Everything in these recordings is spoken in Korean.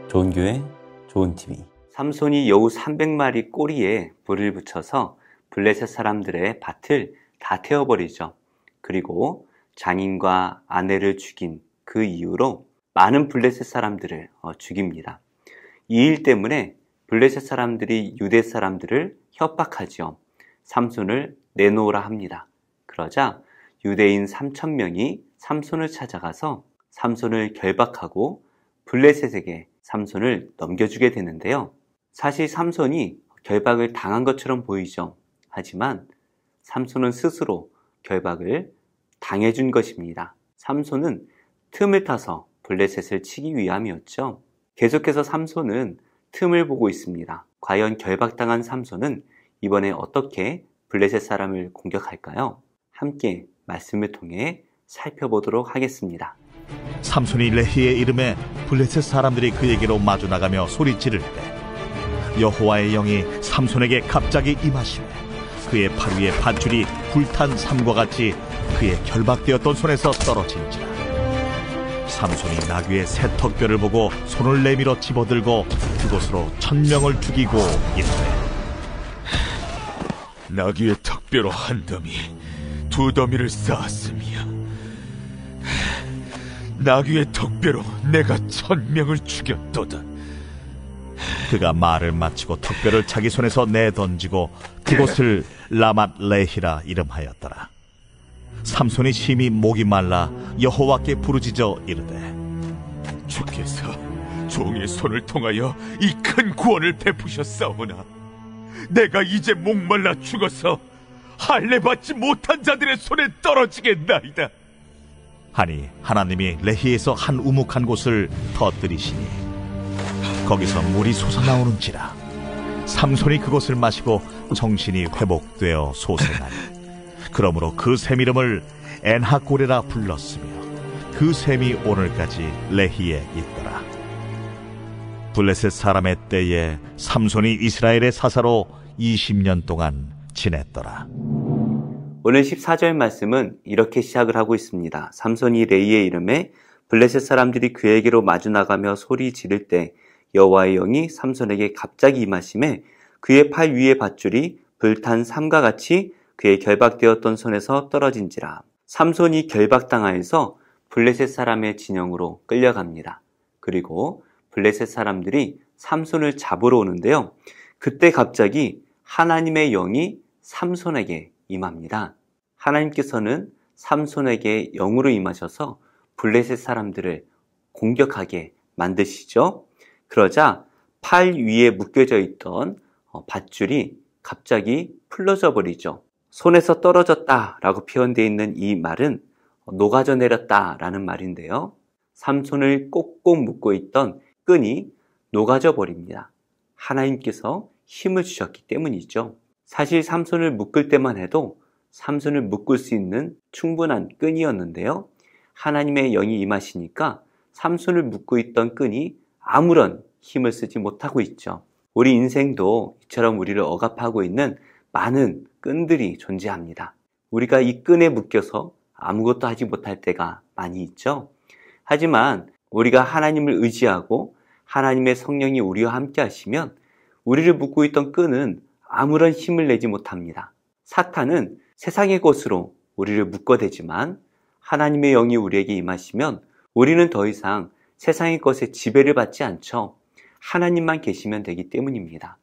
좋은 교회, 좋은 TV. 삼손이 여우 300마리 꼬리에 불을 붙여서 블레셋 사람들의 밭을 다 태워버리죠. 그리고 장인과 아내를 죽인 그 이후로 많은 블레셋 사람들을 죽입니다. 이 일 때문에 블레셋 사람들이 유대 사람들을 협박하죠. 삼손을 내놓으라 합니다. 그러자 유대인 3,000명이 삼손을 찾아가서 삼손을 결박하고 블레셋에게 삼손을 넘겨주게 되는데요. 사실 삼손이 결박을 당한 것처럼 보이죠. 하지만 삼손은 스스로 결박을 당해준 것입니다. 삼손은 틈을 타서 블레셋을 치기 위함이었죠. 계속해서 삼손은 틈을 보고 있습니다. 과연 결박당한 삼손은 이번에 어떻게 블레셋 사람을 공격할까요? 함께 말씀을 통해 살펴보도록 하겠습니다. 삼손이 레히의 이름에 블레셋 사람들이 그에게로 마주 나가며 소리 지를 때 여호와의 영이 삼손에게 갑자기 임하시매 그의 팔 위에 밧줄이 불탄 삼과 같이 그의 결박되었던 손에서 떨어진지라. 삼손이 나귀의 새 턱뼈를 보고 손을 내밀어 집어들고 그곳으로 1,000명을 죽이고 이르되, 나귀의 턱뼈로 한 더미, 2더미를 쌓았으며 나귀의 턱뼈로 내가 1,000명을 죽였도다. 그가 말을 마치고 턱뼈를 자기 손에서 내던지고 그곳을 라맛 레히라 이름하였더라. 삼손이 심히 목이 말라 여호와께 부르짖어 이르되, 주께서 종의 손을 통하여 이 큰 구원을 베푸셨사오나 내가 이제 목말라 죽어서 할례 받지 못한 자들의 손에 떨어지겠나이다 하니 하나님이 레히에서 한 우묵한 곳을 터뜨리시니 거기서 물이 솟아나오는지라. 삼손이 그곳을 마시고 정신이 회복되어 소생하니 그러므로 그 샘 이름을 엔하고레라 불렀으며 그 샘이 오늘까지 레히에 있더라. 블레셋 사람의 때에 삼손이 이스라엘의 사사로 20년 동안 지냈더라. 오늘 14절 말씀은 이렇게 시작을 하고 있습니다. 삼손이 레히의 이름에 블레셋 사람들이 그에게로 마주 나가며 소리 지를 때 여호와의 영이 삼손에게 갑자기 임하심에 그의 팔 위에 밧줄이 불탄 삼과 같이 그의 결박되었던 손에서 떨어진지라. 삼손이 결박당하여서 블레셋 사람의 진영으로 끌려갑니다. 그리고 블레셋 사람들이 삼손을 잡으러 오는데요. 그때 갑자기 하나님의 영이 삼손에게 임합니다. 하나님께서는 삼손에게 영으로 임하셔서 블레셋 사람들을 공격하게 만드시죠. 그러자 팔 위에 묶여져 있던 밧줄이 갑자기 풀러져 버리죠. 손에서 떨어졌다라고 표현되어 있는 이 말은 녹아져 내렸다라는 말인데요. 삼손을 꼭꼭 묶고 있던 끈이 녹아져 버립니다. 하나님께서 힘을 주셨기 때문이죠. 사실 삼손을 묶을 때만 해도 삼손을 묶을 수 있는 충분한 끈이었는데요. 하나님의 영이 임하시니까 삼손을 묶고 있던 끈이 아무런 힘을 쓰지 못하고 있죠. 우리 인생도 이처럼 우리를 억압하고 있는 많은 끈들이 존재합니다. 우리가 이 끈에 묶여서 아무것도 하지 못할 때가 많이 있죠. 하지만 우리가 하나님을 의지하고 하나님의 성령이 우리와 함께 하시면 우리를 묶고 있던 끈은 아무런 힘을 내지 못합니다. 사탄은 세상의 것으로 우리를 묶어대지만 하나님의 영이 우리에게 임하시면 우리는 더 이상 세상의 것에 지배를 받지 않죠. 하나님만 계시면 되기 때문입니다.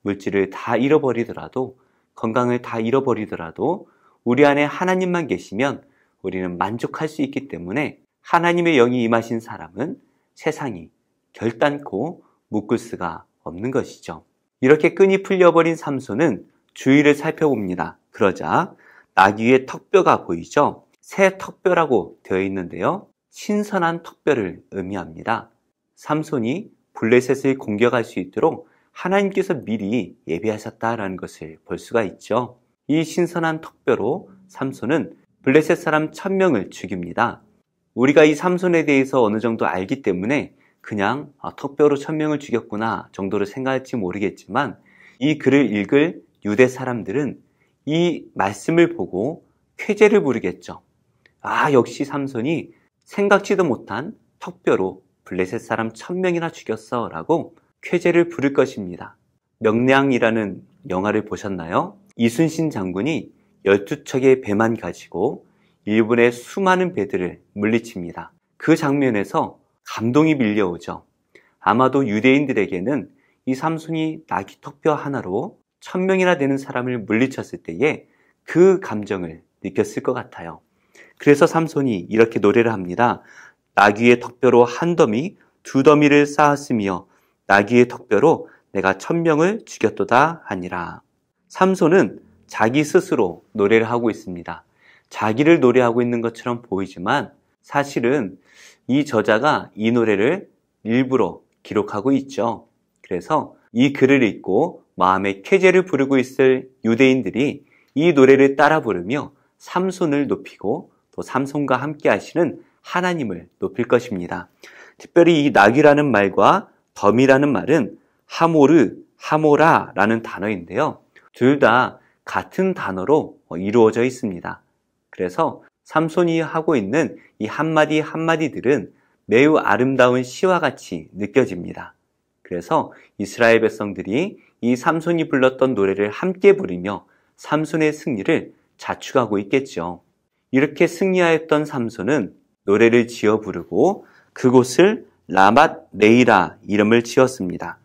물질을 다 잃어버리더라도, 건강을 다 잃어버리더라도 우리 안에 하나님만 계시면 우리는 만족할 수 있기 때문에 하나님의 영이 임하신 사람은 세상이 결단코 묶을 수가 없는 것이죠. 이렇게 끈이 풀려버린 삼손은 주위를 살펴봅니다. 그러자 나귀의 턱뼈가 보이죠? 새 턱뼈라고 되어 있는데요. 신선한 턱뼈를 의미합니다. 삼손이 블레셋을 공격할 수 있도록 하나님께서 미리 예비하셨다라는 것을 볼 수가 있죠. 이 신선한 턱뼈로 삼손은 블레셋 사람 1,000명을 죽입니다. 우리가 이 삼손에 대해서 어느 정도 알기 때문에 그냥 턱뼈로 1,000명을 죽였구나 정도로 생각할지 모르겠지만 이 글을 읽을 유대 사람들은 이 말씀을 보고 쾌재를 부르겠죠. 역시 삼손이 생각지도 못한 턱뼈로 블레셋 사람 1000명이나 죽였어 라고 쾌재를 부를 것입니다. 명량이라는 영화를 보셨나요? 이순신 장군이 12척의 배만 가지고 일본의 수많은 배들을 물리칩니다. 그 장면에서 감동이 밀려오죠. 아마도 유대인들에게는 이 삼손이 나귀 턱뼈 하나로 1000명이나 되는 사람을 물리쳤을 때에 그 감정을 느꼈을 것 같아요. 그래서 삼손이 이렇게 노래를 합니다. 나귀의 턱뼈로 한 더미, 두 더미를 쌓았으며 나귀의 턱뼈로 내가 1000명을 죽였도다 하니라. 삼손은 자기 스스로 노래를 하고 있습니다. 자기를 노래하고 있는 것처럼 보이지만 사실은 이 저자가 이 노래를 일부러 기록하고 있죠. 그래서 이 글을 읽고 마음에 쾌재를 부르고 있을 유대인들이 이 노래를 따라 부르며 삼손을 높이고 또 삼손과 함께 하시는 하나님을 높일 것입니다. 특별히 이 나귀라는 말과 덤이라는 말은 하모르, 하모라라는 단어인데요. 둘 다 같은 단어로 이루어져 있습니다. 그래서 삼손이 하고 있는 이 한마디 한마디들은 매우 아름다운 시와 같이 느껴집니다. 그래서 이스라엘 백성들이 이 삼손이 불렀던 노래를 함께 부르며 삼손의 승리를 자축하고 있겠죠. 이렇게 승리하였던 삼손은 노래를 지어 부르고 그곳을 라맛 레이라 이름을 지었습니다.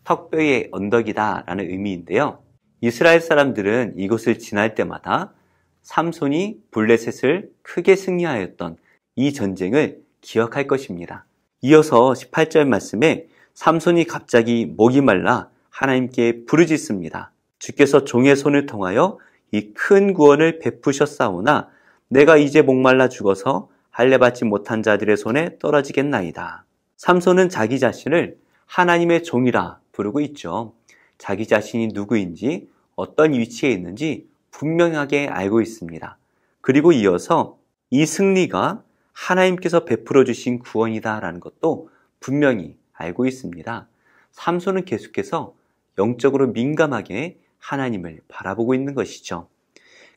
턱뼈의 언덕이다 라는 의미인데요. 이스라엘 사람들은 이곳을 지날 때마다 삼손이 블레셋을 크게 승리하였던 이 전쟁을 기억할 것입니다. 이어서 18절 말씀에 삼손이 갑자기 목이 말라 하나님께 부르짖습니다. 주께서 종의 손을 통하여 이 큰 구원을 베푸셨사오나 내가 이제 목말라 죽어서 할례받지 못한 자들의 손에 떨어지겠나이다. 삼손은 자기 자신을 하나님의 종이라 부르고 있죠. 자기 자신이 누구인지 어떤 위치에 있는지 분명하게 알고 있습니다. 그리고 이어서 이 승리가 하나님께서 베풀어 주신 구원이다라는 것도 분명히 알고 있습니다. 삼손은 계속해서 영적으로 민감하게 하나님을 바라보고 있는 것이죠.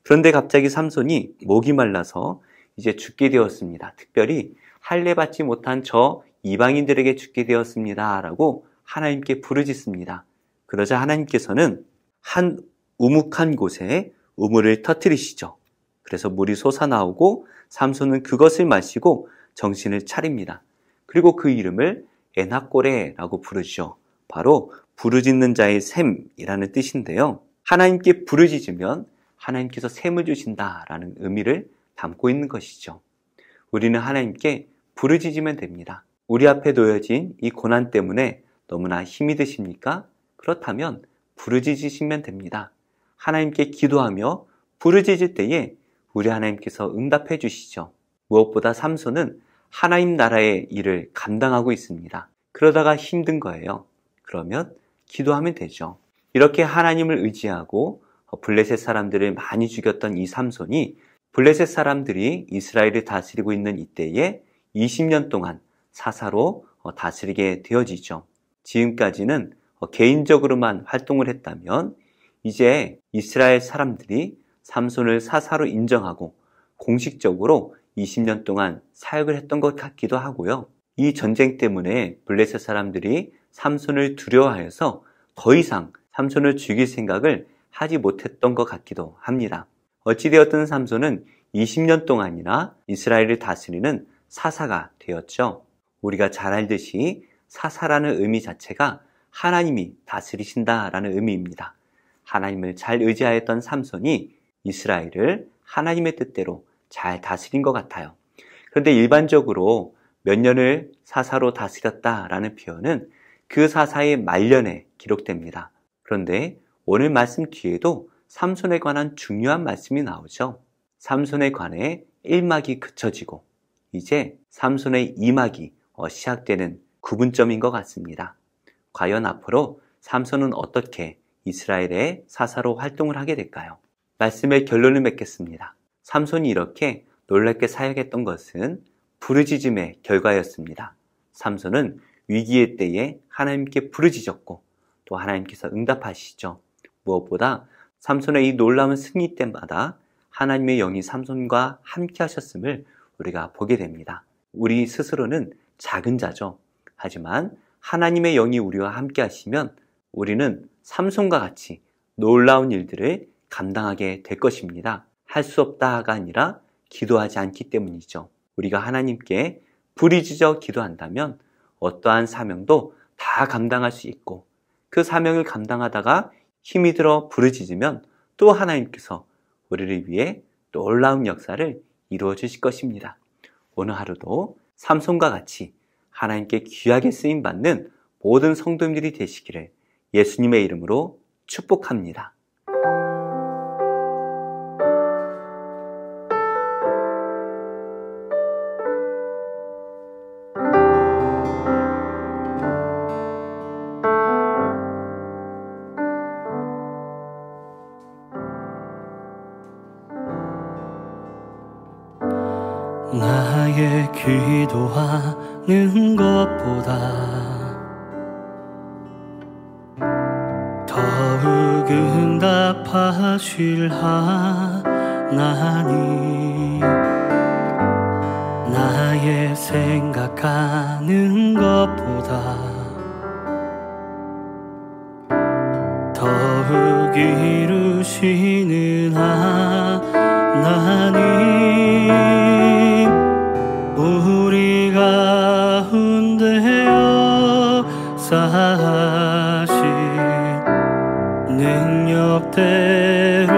그런데 갑자기 삼손이 목이 말라서 이제 죽게 되었습니다. 특별히 할례받지 못한 저 이방인들에게 죽게 되었습니다 라고 하나님께 부르짖습니다. 그러자 하나님께서는 한 우묵한 곳에 우물을 터뜨리시죠. 그래서 물이 솟아나오고 삼손은 그것을 마시고 정신을 차립니다. 그리고 그 이름을 에나꼬레라고 부르죠. 바로 부르짖는 자의 샘이라는 뜻인데요. 하나님께 부르짖으면 하나님께서 샘을 주신다라는 의미를 담고 있는 것이죠. 우리는 하나님께 부르짖으면 됩니다. 우리 앞에 놓여진 이 고난 때문에 너무나 힘이 드십니까? 그렇다면 부르짖으시면 됩니다. 하나님께 기도하며 부르짖을 때에 우리 하나님께서 응답해 주시죠. 무엇보다 삼손은 하나님 나라의 일을 감당하고 있습니다. 그러다가 힘든 거예요. 그러면 기도하면 되죠. 이렇게 하나님을 의지하고 블레셋 사람들을 많이 죽였던 이 삼손이 블레셋 사람들이 이스라엘을 다스리고 있는 이때에 20년 동안 사사로 다스리게 되어지죠. 지금까지는 개인적으로만 활동을 했다면 이제 이스라엘 사람들이 삼손을 사사로 인정하고 공식적으로 20년 동안 사역을 했던 것 같기도 하고요. 이 전쟁 때문에 블레셋 사람들이 삼손을 두려워하여서 더 이상 삼손을 죽일 생각을 하지 못했던 것 같기도 합니다. 어찌되었든 삼손은 20년 동안이나 이스라엘을 다스리는 사사가 되었죠. 우리가 잘 알듯이 사사라는 의미 자체가 하나님이 다스리신다라는 의미입니다. 하나님을 잘 의지하였던 삼손이 이스라엘을 하나님의 뜻대로 잘 다스린 것 같아요. 그런데 일반적으로 몇 년을 사사로 다스렸다라는 표현은 그 사사의 말년에 기록됩니다. 그런데 오늘 말씀 뒤에도 삼손에 관한 중요한 말씀이 나오죠. 삼손에 관해 1막이 그쳐지고 이제 삼손의 2막이 시작되는 구분점인 것 같습니다. 과연 앞으로 삼손은 어떻게 이스라엘의 사사로 활동을 하게 될까요? 말씀의 결론을 맺겠습니다. 삼손이 이렇게 놀랍게 사역했던 것은 부르짖음의 결과였습니다. 삼손은 위기의 때에 하나님께 부르짖었고 또 하나님께서 응답하시죠. 무엇보다 삼손의 이 놀라운 승리 때마다 하나님의 영이 삼손과 함께 하셨음을 우리가 보게 됩니다. 우리 스스로는 작은 자죠. 하지만 하나님의 영이 우리와 함께 하시면 우리는 삼손과 같이 놀라운 일들을 감당하게 될 것입니다. 할 수 없다가 아니라 기도하지 않기 때문이죠. 우리가 하나님께 부르짖어 기도한다면 어떠한 사명도 다 감당할 수 있고, 그 사명을 감당하다가 힘이 들어 부르짖으면 또 하나님께서 우리를 위해 놀라운 역사를 이루어 주실 것입니다. 오늘 하루도 삼손과 같이 하나님께 귀하게 쓰임받는 모든 성도님들이 되시기를 예수님의 이름으로 축복합니다. 나의 기도하는 것보다 더욱 응답하실 하나님, 나의 생각하는 것보다 더욱 이루시는 하나님, 우리 가운데 역사하신 능력대로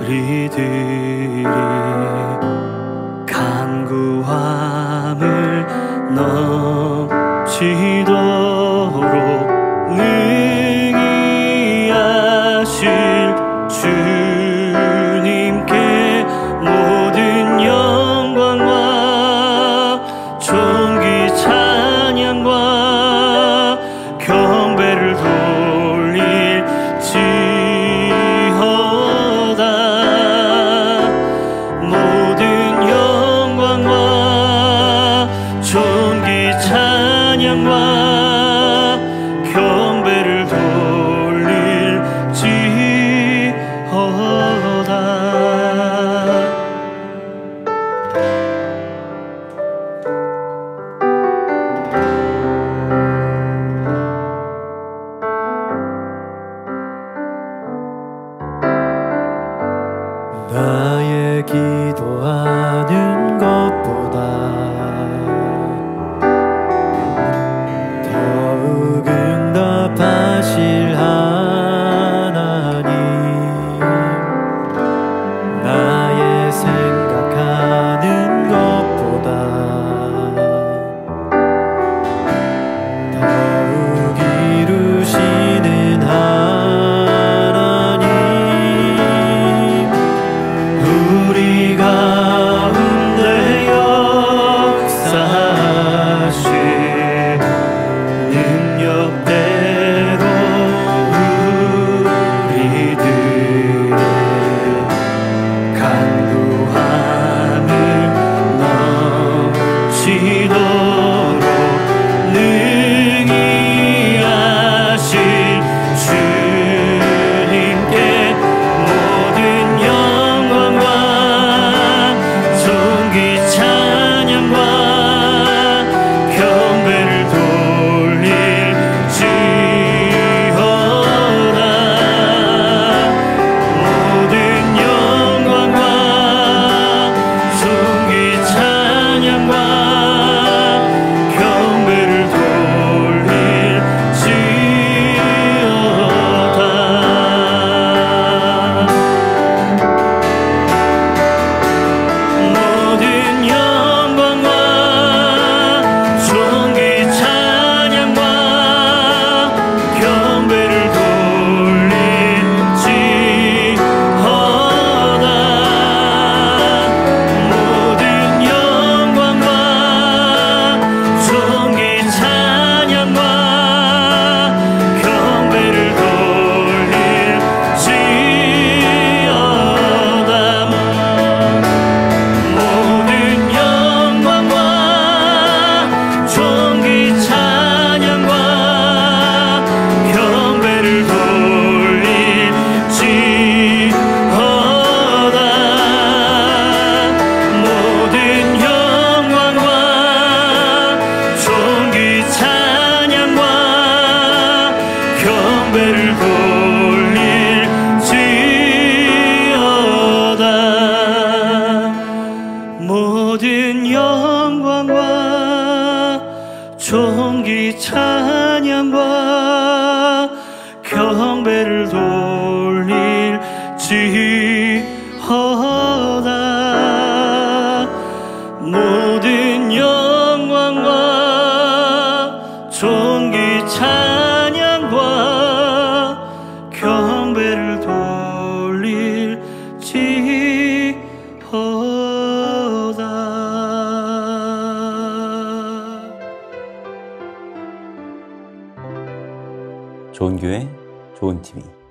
우리들이 간구함을 넘치도록 능히 하실 주님께 모든 영광과 존귀 찬양과 경배를 돌릴지어다. 모든 영광과 존귀 찬양과 경배를 돌릴지어다. 나의 기도 존귀 찬양과 경배를 돌릴지어다. 모든 영광과 존귀 찬양과 경배를 돌릴지어다. 좋은 교회, 좋은 TV.